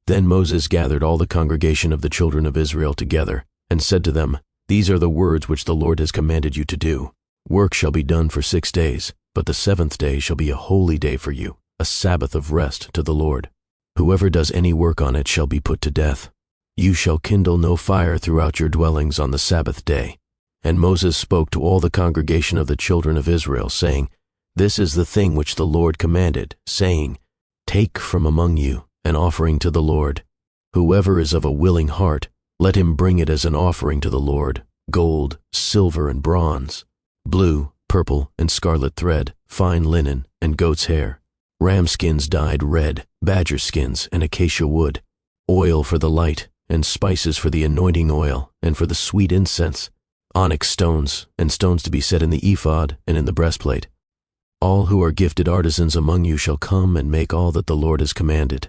Then Moses gathered all the congregation of the children of Israel together, and said to them, These are the words which the Lord has commanded you to do. Work shall be done for 6 days, but the 7th day shall be a holy day for you, a Sabbath of rest to the Lord. Whoever does any work on it shall be put to death. You shall kindle no fire throughout your dwellings on the Sabbath day. And Moses spoke to all the congregation of the children of Israel, saying, This is the thing which the Lord commanded, saying, Take from among you an offering to the Lord. Whoever is of a willing heart, let him bring it as an offering to the Lord, gold, silver, and bronze, blue, purple, and scarlet thread, fine linen, and goat's hair, ram skins dyed red, badger skins, and acacia wood, oil for the light, and spices for the anointing oil, and for the sweet incense, onyx stones, and stones to be set in the ephod and in the breastplate. All who are gifted artisans among you shall come and make all that the Lord has commanded: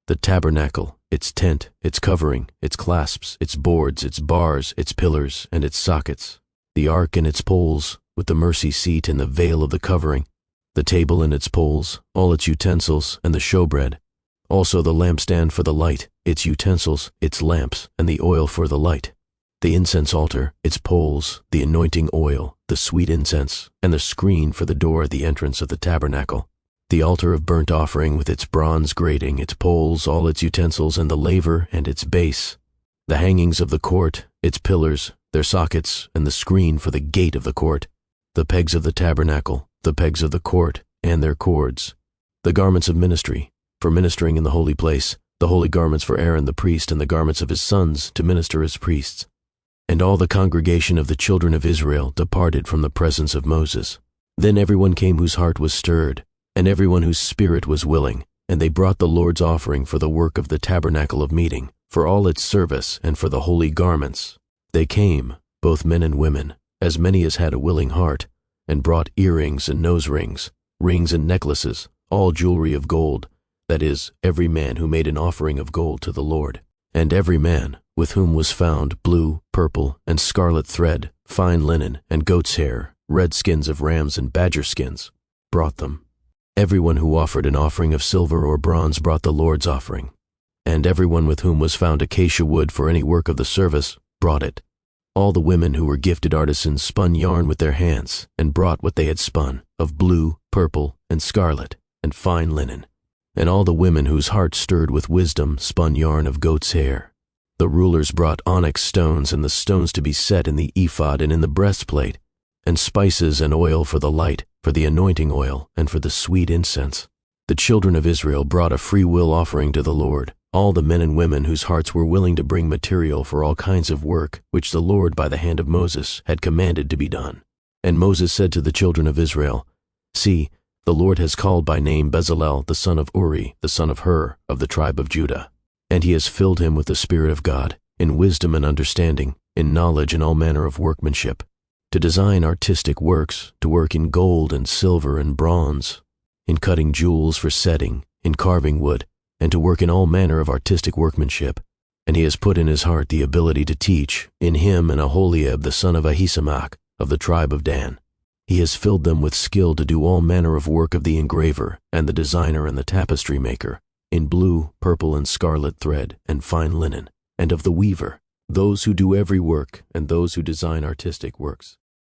the tabernacle, its tent, its covering, its clasps, its boards, its bars, its pillars, and its sockets, the ark and its poles, with the mercy seat and the veil of the covering, the table and its poles, all its utensils, and the showbread, also the lampstand for the light, its utensils, its lamps, and the oil for the light, the incense altar, its poles, the anointing oil, the sweet incense, and the screen for the door at the entrance of the tabernacle, the altar of burnt offering with its bronze grating, its poles, all its utensils, and the laver and its base, the hangings of the court, its pillars, their sockets, and the screen for the gate of the court, the pegs of the tabernacle, the pegs of the court, and their cords, the garments of ministry, for ministering in the holy place, the holy garments for Aaron the priest, and the garments of his sons to minister as priests. And all the congregation of the children of Israel departed from the presence of Moses. Then everyone came whose heart was stirred, and everyone whose spirit was willing, and they brought the Lord's offering for the work of the tabernacle of meeting, for all its service, and for the holy garments. They came, both men and women, as many as had a willing heart, and brought earrings and nose rings, rings and necklaces, all jewelry of gold, that is, every man who made an offering of gold to the Lord. And every man, with whom was found blue, purple, and scarlet thread, fine linen, and goat's hair, red skins of rams and badger skins, brought them. Everyone who offered an offering of silver or bronze brought the Lord's offering. And everyone with whom was found acacia wood for any work of the service brought it. All the women who were gifted artisans spun yarn with their hands, and brought what they had spun, of blue, purple, and scarlet, and fine linen. And all the women whose hearts stirred with wisdom spun yarn of goat's hair. The rulers brought onyx stones and the stones to be set in the ephod and in the breastplate, and spices and oil for the light, for the anointing oil, and for the sweet incense. The children of Israel brought a free will offering to the Lord, all the men and women whose hearts were willing to bring material for all kinds of work which the Lord by the hand of Moses had commanded to be done. And Moses said to the children of Israel, See, the Lord has called by name Bezalel the son of Uri, the son of Hur, of the tribe of Judah. And he has filled him with the Spirit of God, in wisdom and understanding, in knowledge and all manner of workmanship, to design artistic works, to work in gold and silver and bronze, in cutting jewels for setting, in carving wood, and to work in all manner of artistic workmanship. And he has put in his heart the ability to teach, in him and Aholiab the son of Ahisamach, of the tribe of Dan. He has filled them with skill to do all manner of work of the engraver, and the designer and the tapestry maker, in blue, purple, and scarlet thread, and fine linen, and of the weaver, those who do every work, and those who design artistic works.